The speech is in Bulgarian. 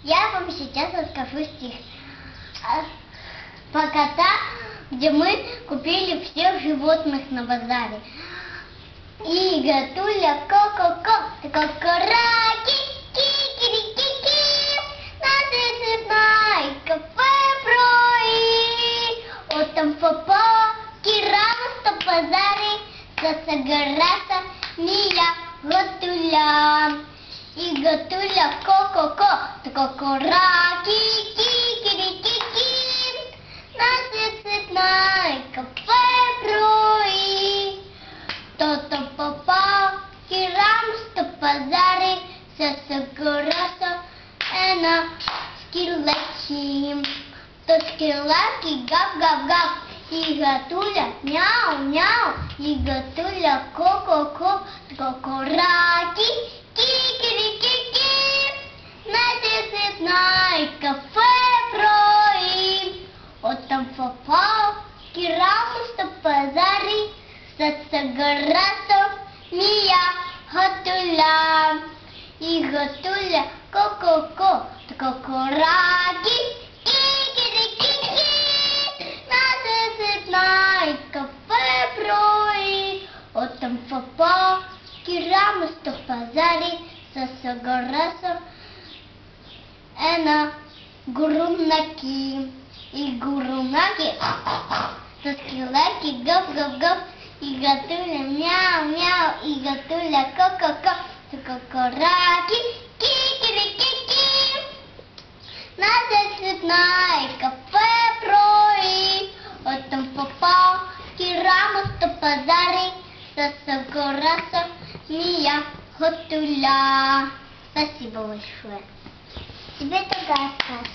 Я вам сейчас расскажу стих про кота, где мы купили всех животных на базаре. И Гатуля ко-ко-ко, ко-ко-раки, ки-ки-ки-ки, на кафе прои. Отам фапа, кирамста базари, сасагараса, мия Гатуля. И Гатуля ко-ко-ко, ко-ко-раки, ки-ки-ки-ки, на кафе прои. То-то попал, кирамста базари, сасагараса, ена скиллаки. То скиллаки гав-гав-гав, и Гатуля мяу-мяу, и Гатуля ко-ко-ко, ко-ко-раки, ки-ки-ки-ки, на кафе прои. Отам попал, кирамста базари, сасагараса, мия Гатуля. И Гатуля ко-ко-ко, ко-ко-раки, ки-ки-ки-ки, на кафе прои. Отам попал, кирамста базари, сасагараса, ена гурумнаки. И гурумнаки, то скиллаки гав-гав-гав, и Гатуля мяу-мяу, и Гатуля ко-ко-ко, ко-ко-раки, ки-ки-ки-ки, на кафе прои. Отам попал, кирамста базари, сасагараса, мия Гатуля. Спасибо большое. Тебе такая сказка.